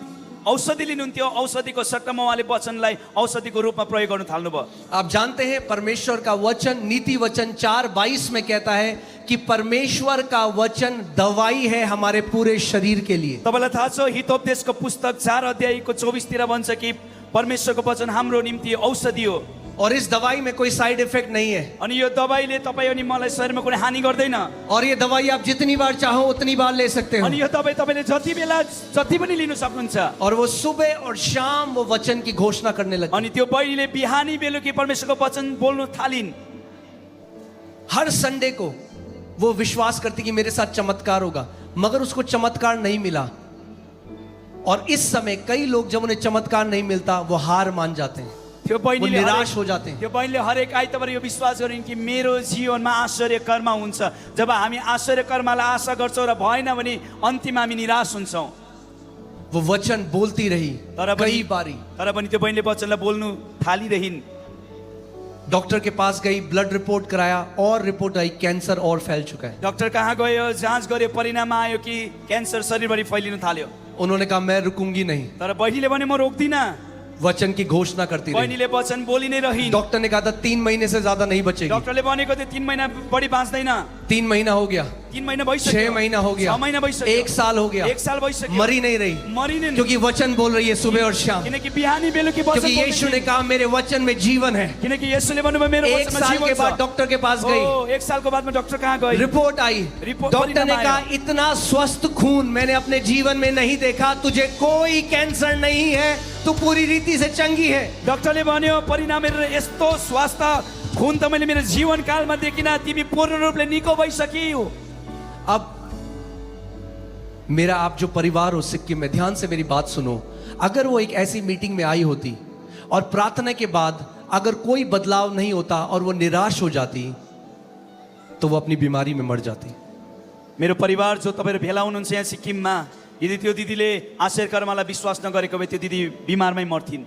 A: औषधि लिनुहुन्थ्यो, औषधिको सट्टामा उहाँले वचनलाई औषधिको रूपमा प्रयोग गर्न थाल्नुभयो।
B: आप जानते हैं परमेश्वर का वचन नीति वचन 4:22 में कहता है कि परमेश्वर का वचन दवाई है हमारे पूरे शरीर के लिए।
A: तपाईलाई थाहा छ हितोपदेशको पुस्तक 4 अध्यायको 24 तिर भन्छ कि परमेश्वरको वचन हाम्रो निम्ति औषधि हो।
B: और इस दवाई में कोई साइड इफेक्ट नहीं है।
A: अनि यो दवाईले तपाईँ अनि मलाई शरीरमा कुनै हानि गर्दैन।
B: और ये दवाई आप जितनी बार चाहो उतनी बार ले सकते हो।
A: अनि यो दवाई तपाईले जति बेला जति पनि लिन सक्नुहुन्छ।
B: और वो सुबह और शाम वो वचन की घोषणा करने लगी।
A: अनि त्यो बहिनीले बिहानी बेलुकी परमेश्वरको वचन बोल्न थालिन्।
B: हर संडे को वो विश्वास करती कि मेरे साथ चमत्कार होगा, मगर उसको चमत्कार नहीं मिला। और इस समय कई लोग जब उन्हें चमत्कार नहीं मिलता वो हार मान जाते हैं,
A: त्यो
B: वो
A: बहिनीले
B: निराश हो जाते हैं।
A: त्यो बहिनीले हरेक आइतबार यो विश्वास गरिन् कि मेरो जीवनमा आश्चर्य कर्म हुन्छ। जब हामी आश्चर्य कर्मलाई आशा गर्छौँ र भएन भने अन्तिममा हामी निराश हुन्छौँ।
B: वो वचन बोलती रही कई बारी।
A: तर पनि त्यो बहिनीले वचनलाई बोल्नु थालिरहिन्।
B: डॉक्टर के पास गई, ब्लड रिपोर्ट कराया और रिपोर्ट आई कैंसर और फैल चुका है।
A: डाक्टर कहाँ गयो, जाँच गर्यो, परिणाम आयो कि क्यान्सर शरीरभरि फैलिन थाल्यो।
B: उन्होंने कहा मैं रुकूंगी नहीं,
A: तर बहिनीले भने म रोक्दिनँ।
B: वचन की घोषणा करती रही।
A: बहिनीले वचन बोली नै रहिन्।
B: डॉक्टर ने कहा था 3 महीने से ज्यादा नहीं बचेगी।
A: डाक्टरले भनेको थियो 3 महिना बढी बाँच्दैन।
B: 3 महीना हो गया,
A: 3 महिना भइसक्यो,
B: 6 महीना हो गया,
A: 6 महिना भइसक्यो,
B: 1 साल हो गया,
A: 1 साल भइसक्यो,
B: मरी नहीं रही,
A: मरी नै।
B: क्योंकि वचन बोल रही है सुबह और शाम।
A: किनकि बिहानी बेलुकी वचन
B: क्योंकि यीशु ने कहा मेरे वचन में जीवन है।
A: किनकि येशूले भन्नुभयो मेरो
B: 1
A: वचनमा
B: साल
A: जीवन
B: के
A: छ।
B: बाद डॉक्टर के पास गई,
A: 1 सालको बादमा डाक्टर कहाँ गई,
B: रिपोर्ट आई, डॉक्टर ने कहा इतना स्वस्थ खून मैंने अपने जीवन में नहीं देखा, तुझे कोई कैंसर नहीं है, तू पूरी रीति से चंगी है।
A: डाक्टरले भन्यो परिणाम हेरेर यस्तो स्वास्थ्य खून त मैले मेरो जीवन कालमा देखिन, तिमी पूर्ण रूपले निको भइसक्यौ।
B: अब मेरा आप जो परिवार हो सिक्किम में, ध्यान से मेरी बात सुनो। अगर वो एक ऐसी मीटिंग में आई होती और प्रार्थना के बाद अगर कोई बदलाव नहीं होता और वो निराश हो जाती तो वो अपनी बीमारी में मर जाती।
A: मेरो परिवार जो तपाईहरु भेला हुनुहुन्छ यहाँ सिक्किममा, यदि त्यो दिदीले आश्चर्य कर्मलाई विश्वास नगरेको भए त्यो दिदी बिमारमै मर्थिन्।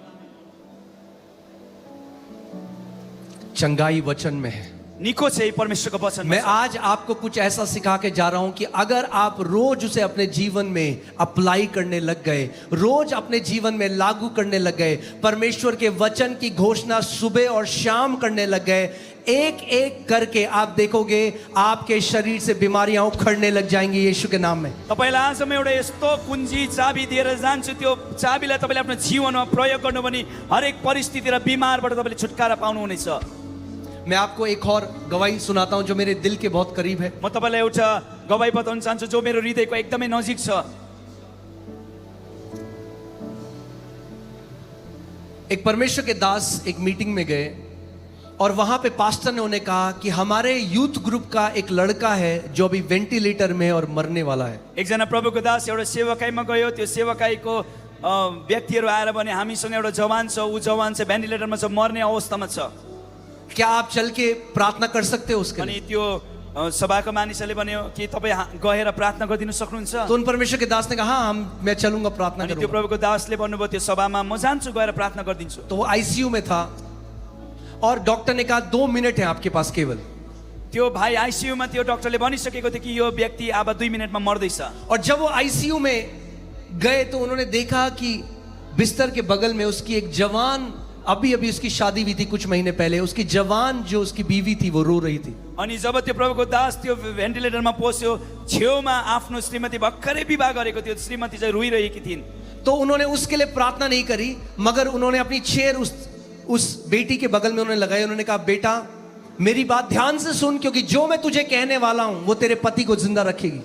B: चंगाई वचन में है।
A: निको चाहिँ परमेश्वरको वचन।
B: मैं आज आपको कुछ ऐसा सिखा के जा रहा हूं कि अगर आप रोज उसे अपने जीवन में अप्लाई करने लग गए, रोज अपने जीवन में लागू करने लग गए, परमेश्वर के वचन की घोषणा सुबह और शाम करने लग गए, एक एक करके आप देखोगे आपके शरीर से बीमारियां उखड़ने लग जाएंगी यीशु के नाम में।
A: तपाईलाई आज म एउटा यस्तो कुञ्जी चाबी दिएर जान्छु, त्यो चाबीलाई तपाईले आफ्नो जीवनमा प्रयोग गर्नु भने हरेक परिस्थिति र बिमारबाट तपाईले छुटकारा पाउनुहुनेछ।
B: मैं आपको एक और गवाही सुनाता हूं जो मेरे दिल के बहुत करीब है।
A: म तपाईलाई एउटा गवाही बताउन चाहन्छु जो मेरो हृदयको एकदमै नजिक छ।
B: एक परमेश्वर के दास एक मीटिंग में गए और वहां पे पास्टर ने उन्हें कहा कि हमारे यूथ ग्रुप का एक लड़का है जो अभी वेंटिलेटर में है और मरने वाला है।
A: एकजना प्रभुको दास एउटा सेवकाईमा गयो, त्यो सेवकाईको व्यक्तिहरू आएर भने हामीसँग एउटा जवान छ, ऊ जवान चाहिँ भेन्टिलेटरमा छ, मर्ने अवस्थामा छ।
B: क्या आप चल के प्रार्थना कर सकते हो उसके लिए?
A: अनि त्यो सभाको मानिसहरूले भन्यो कि तपाईँ गएर प्रार्थना गरिदिनु सक्नुहुन्छ
B: तो उन परमेश्वर के दास ने कहा हाँ मैं चलूंगा प्रार्थना
A: अनि त्यो
B: करूंगा।
A: प्रभुको दासले भन्नुभयो त्यो सभामा म जान्छु गएर प्रार्थना गरिदिन्छु।
B: तो वो आईसीयू में था और डॉक्टर ने कहा 2 मिनट है आपके पास केवल।
A: त्यो भाइ आइसियूमा थियो, डाक्टरले भनिसकेको थियो कि यो व्यक्ति अब 2 मिनटमा मर्दैछ।
B: और जब वो आईसीयू में गए तो उन्होंने देखा कि बिस्तर के बगल में उसकी एक जवान, अभी अभी उसकी शादी हुई थी कुछ महीने पहले, उसकी जवान जो उसकी बीवी थी वो रो रही थी।
A: अनि जब त्यो प्रभुको दास त्यो भेन्टिलेटरमा पस्यो, छेउमा आफ्नो श्रीमती भर्खरै विवाह गरेको थियो, श्रीमती चाहिँ रोइरहेकी थिइन्।
B: तो उन्होंने उसके लिए प्रार्थना नहीं करी, मगर उन्होंने अपनी चेयर उस बेटी के बगल में उन्होंने लगाई। उन्होंने कहा बेटा मेरी बात ध्यान से सुन, क्योंकि जो मैं तुझे कहने वाला हूं वो तेरे पति को जिंदा रखेगी।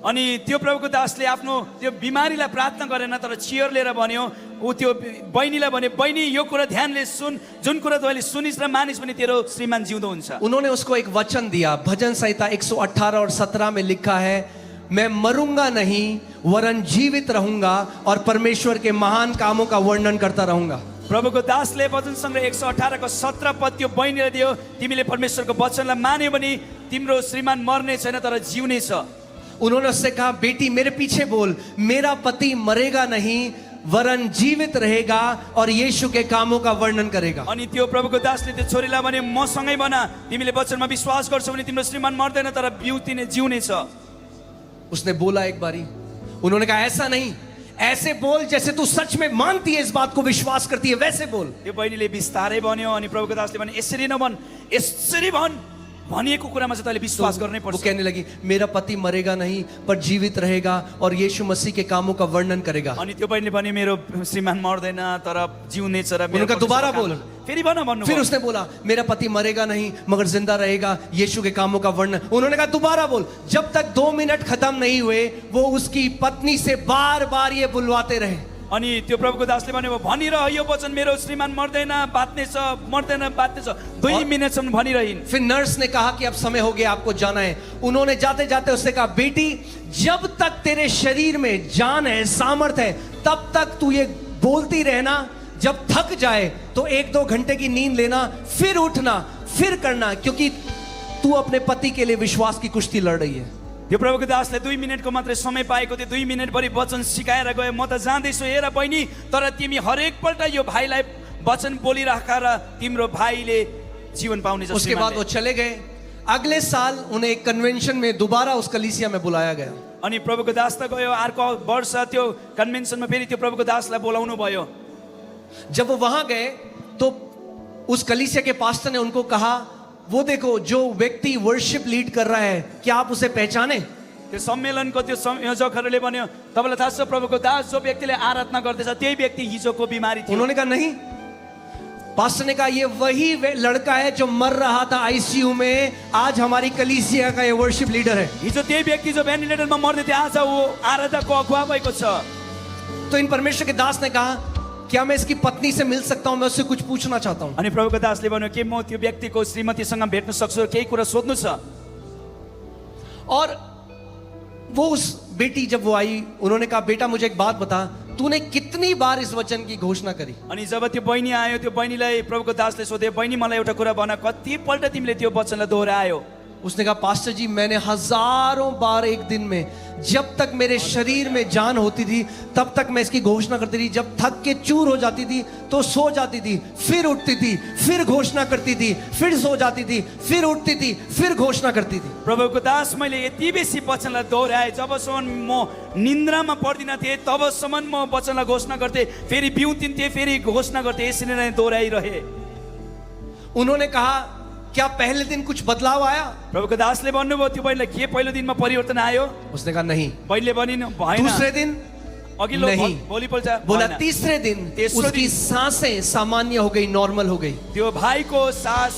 A: अनि त्यो प्रभुको दासले आफ्नो त्यो बिमारीलाई प्रार्थना गरेन, तर चियर लिएर भन्यो, ऊ त्यो बहिनीलाई भन्यो, बहिनी यो कुरा ध्यानले सुन, जुन कुरा तैँले सुनिस् र मानिस् भने तेरो श्रीमान जिउँदो हुन्छ।
B: उन्होंने उसको एक वचन दिया। भजन संहिता 118 और 17 में लिखा है, मैं मरूंगा नहीं वरन जीवित रहूंगा और परमेश्वर के महान कामों का वर्णन करता रहूंगा।
A: प्रभुको दासले वचन सङ्ग्रह 118 को 17 पद त्यो बहिनीलाई दियो, तिमीले परमेश्वरको वचनलाई मान्यो भने तिम्रो श्रीमान मर्ने छैन तर जिउने छ।
B: उन्होंने उससे कहा बेटी मेरे पीछे बोल, मेरा पति मरेगा नहीं वरन जीवित रहेगा और यीशु के कामों का वर्णन करेगा।
A: अनि त्यो प्रभुको दासले त्यो छोरीलाई भने मसँगै भन, तिमीले वचनमा विश्वास गर्छौ भने तिम्रो श्रीमान मर्दैन तर बिउतिने जिउने छ।
B: उसने बोला एक बारी, उन्होंने कहा ऐसा नहीं, ऐसे बोल जैसे तू सच में मानती है, इस बात को विश्वास करती है, वैसे बोल।
A: त्यो बहिनीले बिस्तारै भन्यो अनि प्रभुको दासले भने यसरी नभन, यसरी भन, भनिएको कुरामा चाहिँ तैँले विश्वास गर्नै
B: वो
A: पर्छ।
B: कहने लगी मेरा पति मरेगा नहीं पर जीवित रहेगा और यीशु मसीह के कामों का वर्णन करेगा।
A: अनि त्यो बहिनीले भन्यो मेरो श्रीमान मर्दैन तर जिउने छ र मेरो
B: उनका दोबारा बोल।
A: फेरि भन भन्नु।
B: फिर उसने बोला मेरा पति मरेगा नहीं मगर जिंदा रहेगा, यीशु के कामों का वर्णन। उन्होंने कहा दोबारा बोल। जब तक 2 मिनट खत्म नहीं हुए वो उसकी पत्नी से बार बार ये बुलवाते रहे।
A: अनि त्यो प्रभुको दासले भन्यो भनिरह यो वचन, मेरो श्रीमान मर्दैन बाँच्ने छ, मर्दैन बाँच्ने छ, 2 मिनटसम्म भनिरहिन्।
B: फिर नर्स ने कहा कि अब समय हो गया, आपको जाना है। उन्होंने जाते जाते उससे कहा बेटी जब तक तेरे शरीर में जान है, सामर्थ है, तब तक तू ये बोलती रहना, जब थक जाए तो 1-2 घंटे की नींद लेना, फिर उठना, फिर करना, क्योंकि तू अपने पति के लिए विश्वास की कुश्ती लड़ रही है।
A: त्यो प्रभुको दासले 2 मिनटको मात्रै समय पाएको थियो, 2 मिनटभरि वचन सिकाएर गयो। म त जाँदैछु हेर बहिनी, तर तिमी हरेक पल्ट यो भाइलाई वचन बोलिराख र तिम्रो भाइले जीवन पाउने छ।
B: उसके बाद वो चले गए। अगले साल उन्हें एक कन्वेंशन में दोबारा उस कलीसिया में बुलाया गया।
A: अनि प्रभुको दास त गयो, अर्को वर्ष त्यो कन्भेन्सनमा फेरि त्यो प्रभुको दासलाई बोलाउनु भयो।
B: जब वो वहां गए तो उस कलीसिया के पास्टर ने उनको कहा वो देखो जो व्यक्ति वर्शिप लीड कर रहा है, क्या आप उसे पहचाने?
A: त्यो सम्मेलनको त्यो संयोजकहरूले भन्यो तपाईँलाई थाहा छ प्रभुको दास जो व्यक्तिले आराधना गर्दैछ त्यही व्यक्ति हिजोको बिमारी थियो।
B: उन्होंने कहा नहीं। पास्टर ने कहा ये वही लड़का है जो मर रहा था आईसीयू में, आज हमारी कलीसिया का ये वर्शिप लीडर है।
A: हिजो त्यही व्यक्ति जो भेन्टिलेटरमा मर्दै थियो आज वो आराधनाको अगुवा भएको छ।
B: तो इन परमेश्वर के दास ने कहा क्या मैं इसकी पत्नी से मिल सकता हूं, मैं उससे कुछ पूछना चाहता हूं।
A: अनि प्रभुको दासले भन्यो के म त्यो व्यक्तिको श्रीमतीसँग भेट्न सक्छु, केही कुरा सोध्नु छ।
B: और वो उस बेटी जब वो आई, उन्होंने कहा बेटा मुझे एक बात बता, तूने कितनी बार इस वचन की घोषणा करी?
A: अनि जब त्यो बहिनी आयो, त्यो बहिनीलाई प्रभुको दासले सोधे बहिनी मलाई एउटा कुरा भन, कति पल्ट तिमीले त्यो वचनलाई दोहोऱ्यायो?
B: उसने कहा पास्टर जी मैंने हजारों बार एक दिन में, जब तक मेरे शरीर में जान होती थी तब तक मैं इसकी घोषणा करती थी। जब थक के चूर हो जाती थी तो सो जाती थी, फिर उठती थी, फिर घोषणा करती थी, फिर सो जाती थी, फिर उठती थी, फिर घोषणा करती थी।
A: प्रभुको दास मैले यति बेसी वचनलाई दोहोऱ्याए, जबसम्म म निन्द्रामा पर्दिन थिएँ तबसम्म म वचनलाई घोषणा गर्थेँ, फेरि बिउतिन्थेँ, फेरि घोषणा गर्थेँ, यसरी नै दोहोऱ्याइरहे।
B: उन्होंने कहा क्या पहले दिन कुछ बदलाव आया?
A: प्रभुको दासले भन्नुभयो त्यो बहिनीलाई के पहिलो दिनमा परिवर्तन आयो?
B: उसने कहा नहीं।
A: बहिनीले भनिन भएन।
B: दूसरे दिन
A: अघिल्लो
B: नहीं।
A: भोलिपल्ट
B: बोला
A: भएन।
B: तीसरे दिन
A: तेस्रो
B: उसकी
A: दिन
B: सांसें सामान्य हो गई, नॉर्मल हो गई।
A: त्यो भाइको सास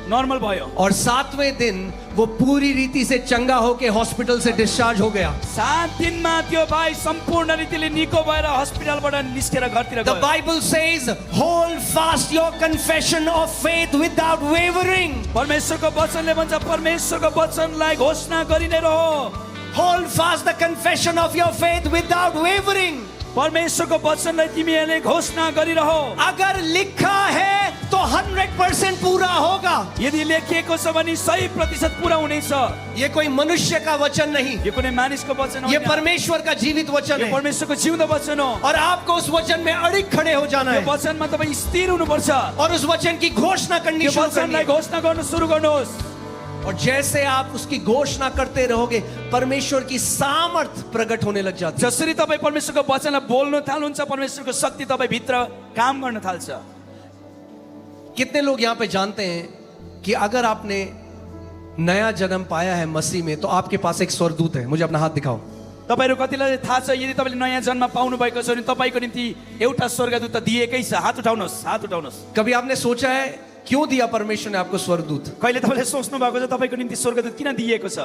A: नॉर्मल भयो।
B: और 7वें दिन वो पूरी रीति से चंगा होके हॉस्पिटल से डिस्चार्ज हो गया।
A: 7 दिनमा त्यो भाइ सम्पूर्ण रीतिले निको भएर हस्पिटलबाट निस्केर घरतिर
B: The
A: गयो।
B: Bible says, hold fast your confession of faith without wavering.
A: परमेश्वरको वचनले भन्छ परमेश्वरको वचनलाई घोषणा गरि नै रहो।
B: Hold fast the confession of your faith without wavering.
A: परमेश्वरको वचनलाई तिमीहरूले घोषणा गरिरहो।
B: अगर लिखा है तो 100% पूरा होगा।
A: यदि लेखिएको छ भने 100% पूरा हुनेछ।
B: ये कोई मनुष्य का वचन नहीं,
A: यो कुनै मानिसको वचन
B: ये
A: होइन,
B: परमेश्वर का जीवित वचन
A: यो
B: है।
A: परमेश्वरको जिउँदो वचन हो।
B: और आपको उस वचन में अड़िग खड़े हो जाना
A: यो
B: है
A: वचनमा तपाईँ स्थिर हुनुपर्छ।
B: और उस वचन की घोषणा करनी
A: यो
B: शुरू करनी
A: वचनलाई
B: है।
A: घोषणा गर्नु सुरु गर्नुहोस्।
B: और जैसे आप उसकी घोषणा करते रहोगे, परमेश्वर की सामर्थ प्रकट होने लग जाती है।
A: जसरी तपाईँ परमेश्वरको वचनलाई बोल्न थाल्नुहुन्छ, परमेश्वरको शक्ति तपाईँ भित्र काम गर्न थाल्छ।
B: कितने लोग यहाँ पे जानते हैं कि अगर आपने नया जन्म पाया है मसीह में, तो आपके पास एक स्वर्गदूत है? मुझे अपना हाथ दिखाओ।
A: तपाईहरु कतिलाई थाहा छ, यदि तपाईले नयाँ जन्म पाउनु भएको छ भने तपाईको निम्ति एउटा स्वर्गदूत त दिएकै छ। हात उठाउनुहोस्, हात उठाउनुहोस्।
B: कभी आपने सोचा है क्यों दिया परमेश्वर ने आपको स्वर्गदूत?
A: कहिले तपाईले सोच्नु भएको छ तपाईको निम्ति स्वर्गदूत किन दिएको छ?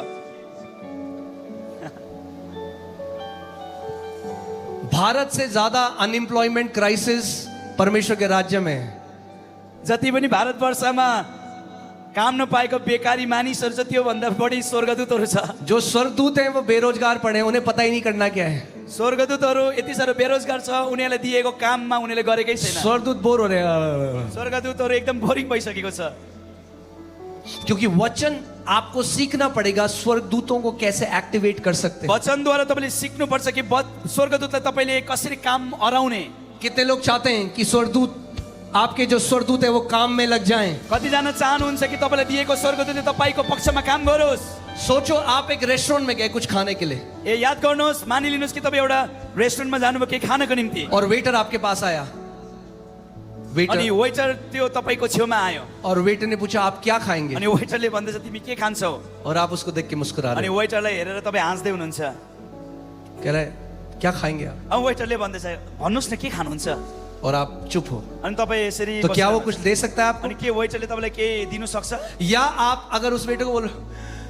B: भारत से ज्यादा अनएम्प्लॉयमेंट क्राइसिस परमेश्वर के राज्य में है।
A: जति पनि भारतवर्षमा काम नपाएको बेकारी मानिसहरू छ, त्यो भन्दा बढी स्वर्गदूतहरू छ।
B: जो स्वर्गदूत हैं वो बेरोजगार पड़े हैं, उन्हें पता ही नहीं करना क्या है।
A: स्वर्गदूतहरू यति साह्रो बेरोजगार छ, उनीहरूले दिएको काममा उनीहरूले गरेकै छैन।
B: स्वर्गदूत बोर हो रहे हैं
A: स्वर्गदूतहरू एकदम बोरिङ भइसकेको छ।
B: क्योंकि वचन आपको सीखना पड़ेगा स्वर्गदूतों को कैसे एक्टिवेट कर सकते हैं।
A: वचनद्वारा तपाईले सिक्नुपर्छ कि स्वर्गदूतलाई तपाईले कसरी काम अराउने।
B: कितने लोग चाहते हैं कि स्वर्गदूत, आपके जो स्वर्गदूत है वो काम में लग जाएं?
A: कतिजना चाहनुहुन्छ कि तपाईँलाई दिएको स्वर्गदूतले तपाईँको पक्षमा काम गरोस्।
B: सोचो आप एक रेस्टोरेंट में गए कुछ खाने के लिए,
A: ए याद गर्नुहोस्, मानिलिनुहोस् कि तपाईँ एउटा रेस्टुरेन्टमा जानुभयो केही खानको निम्ति,
B: और वेटर आपके पास आया।
A: अनि
B: वेटर
A: वेटर त्यो तपाईँको छेउमा आयो,
B: और वेटर ने पूछा आप क्या खाएंगे,
A: अनि वेटरले भन्दैछ तिमी के खान्छौ,
B: और आप उसको देख के मुस्कुरा
A: अनि
B: रहे,
A: वेटरलाई हेरेर तपाईँ हाँस्दै हुनुहुन्छ।
B: कह रहे क्या खाएंगे आप,
A: अब वेटरले भन्दैछ भन्नुहोस् न के खानुहुन्छ,
B: और आप चुप हो।
A: अनि तपाईँ यसरी
B: तो क्या वो
A: बस्नु
B: कुछ दे सकता है आपको?
A: अनि के वेटरले तपाईँलाई के दिनु सक्छ?
B: या आप अगर उस वेटर को बोलो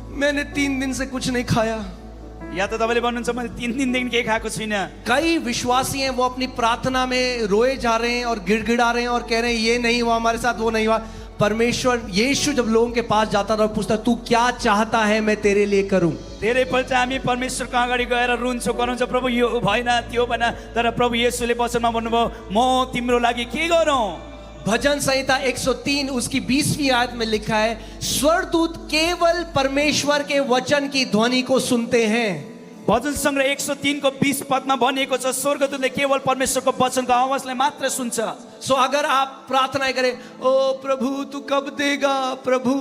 B: मैंने 3 दिन से कुछ नहीं खाया।
A: या त तपाईँले भन्नुहुन्छ मैले 3 दिनदेखि केही खाएको छुइनँ।
B: कई विश्वासी हैं वो अपनी प्रार्थना में रोए जा रहे हैं और गिड़गिड़ा रहे हैं और कह रहे हैं ये नहीं हुआ हमारे साथ, वो नहीं हुआ। परमेश्वर यीशु जब लोगों के पास जाता था और पूछता तू क्या चाहता है मैं तेरे लिए करूं,
A: धेरैपल्ट हामी परमेश्वरको अगाडि गएर रुन्छौँ, कराउँछ प्रभु यो भएन त्यो भएन, तर प्रभु येशूले वचनमा भन्नुभयो म तिम्रो लागि के गरौँ।
B: भजन संहिता 103 उसकी 20वीं आयत में लिखा है स्वर्गदूत केवल परमेश्वर के वचन की ध्वनि को सुनते हैं।
A: भजन सङ्ग्रह 103 को 20 पदमा भनिएको छ स्वर्गदूतले केवल परमेश्वरको वचनको आवाजलाई मात्र सुन्छ।
B: सो अगर आप प्रार्थना करें ओ प्रभु तू कब देगा, प्रभु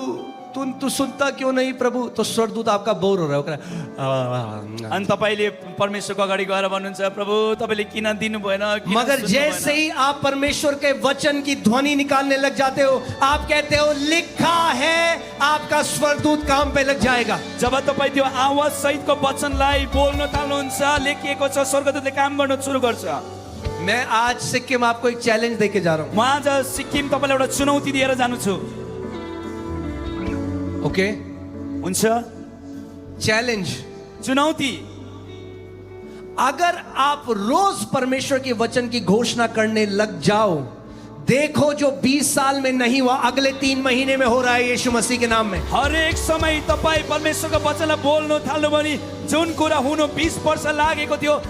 B: तू सुनता क्यों नहीं प्रभु, तो स्वर्गदूत आपका बोर हो रहा है।
A: अनि तपाईले परमेश्वरको अगाडि गएर भन्नुहुन्छ प्रभु तपाईँले किन दिनु भएन, किन
B: मगर
A: सुन्नु
B: जैसे
A: भएन?
B: ही आप परमेश्वर के वचन की ध्वनि निकालने लग जाते हो, आप कहते हो लिखा है, आपका स्वर्गदूत काम पे लग जाएगा।
A: जब तपाईँ त्यो आवाज सहितको वचनलाई बोल्न थाल्नुहुन्छ, लेखिएको छ स्वर्गदूतले काम गर्न सुरु गर्छ।
B: मैं आज सिक्किम आपको एक चैलेंज देके जा रहा हूँ।
A: म आज सिक्किम तपाईँलाई एउटा चुनौती दिएर जानु छु।
B: ओके,
A: हुन्छ,
B: चैलेंज,
A: चुनौती।
B: अगर आप रोज परमेश्वर के वचन की घोषणा करने लग जाओ, देखो जो 20 साल में नहीं हुआ अगले 3 महीने में हो रहा है यीशु मसीह के नाम में।
A: हरेक समय तपाईँ परमेश्वरको वचनलाई बोल्न थाल्नु भने जुन कुरा हुनु 20 वर्ष लागेको थियो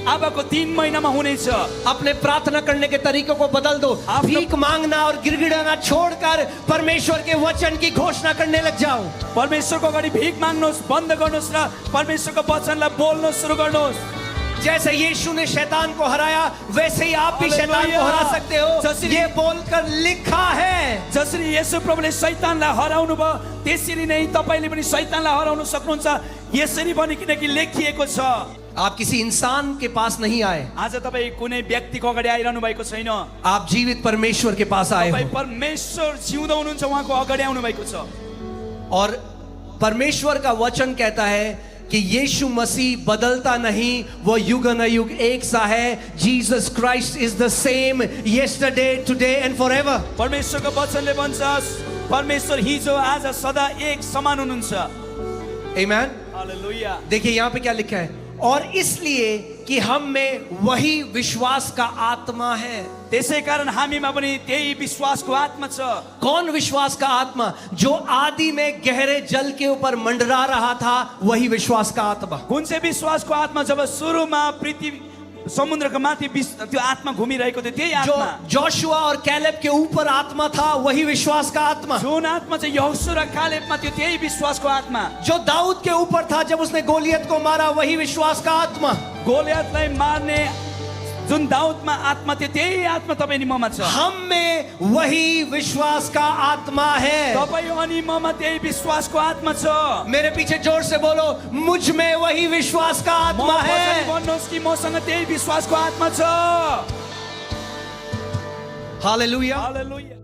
A: अबको 3 महीनामा हुनेछ।
B: अपने प्रार्थना करने के तरीकों को बदल दो, भीख मांगना और गिड़गिड़ाना छोड़कर परमेश्वर के वचन की घोषणा करने लग जाओ।
A: परमेश्वरको अगाडि भीख माग्नुहोस्, बन्द गर्नुहोस् र परमेश्वरको वचनलाई बोल्न सुरु गर्नुहोस्।
B: जैसे यीशु ने शैतान को हराया वैसे ही आप भी शैतान को हरा सकते हो, ये बोलकर लिखा है।
A: जसरी येशू प्रभुले शैतानलाई हराउनु भयो त्यसरी नै तपाईले पनि शैतानलाई हराउन सक्नुहुन्छ, यसरी पनि किनकि लेखिएको छ।
B: आप किसी इंसान के पास नहीं आए,
A: आज तपाईँ कुनै व्यक्तिको अगाडि आइरहनु भएको छैन,
B: आप जीवित परमेश्वर के पास आए
A: तपाईँ
B: हो।
A: परमेश्वर जिउँदो हुनुहुन्छ, उहाँको अगाडि आउनु भएको छ।
B: और परमेश्वर का वचन कहता है कि यीशु मसीह बदलता नहीं, वो युग न युग एक सा है। Jesus Christ is the same yesterday today and forever.
A: परमेश्वरको वचनले भन्छ परमेश्वर हिजो आज सदा एक समान हुनुहुन्छ।
B: आमेन।
A: हालेलुया।
B: देखिए यहाँ पे क्या लिखा है, और इसलिए कि हम में वही विश्वास का आत्मा है।
A: त्यसै कारण हामीमा पनि त्यही विश्वासको आत्मा छ।
B: कौन विश्वास का आत्मा? जो आदि में गहरे जल के ऊपर मंडरा रहा था, वही विश्वास का आत्मा।
A: कुन चाहिँ विश्वासको आत्मा? जब सुरुमा पृथ्वी समुद्रको माथि त्यो आत्मा घुमिरहेको थियो, त्यही
B: जो
A: आत्मा।
B: जोशुआ और कैलेब के ऊपर आत्मा था वही विश्वास का आत्मा।
A: जुन आत्मा चाहिँ यहोशू र कालेबमा थियो, त्यही विश्वासको आत्मा।
B: जो दाऊद के ऊपर था जब उसने गोलियत को मारा वही विश्वास का आत्मा।
A: गोलियतलाई मार्ने जुन दाउदमा आत्मा थियो, त्यही आत्मा तपाईँ अनि ममा छ।
B: हम में वही विश्वास का आत्मा है।
A: तपाईँ अनि ममा त्यही विश्वासको आत्मा छ।
B: मेरे पीछे जोर से बोलो, मुझ में वही विश्वास का आत्मा है।
A: भन्नुहोस् कि मसँग त्यही विश्वासको आत्मा छ।
B: हालेलुया।
A: हालेलुया।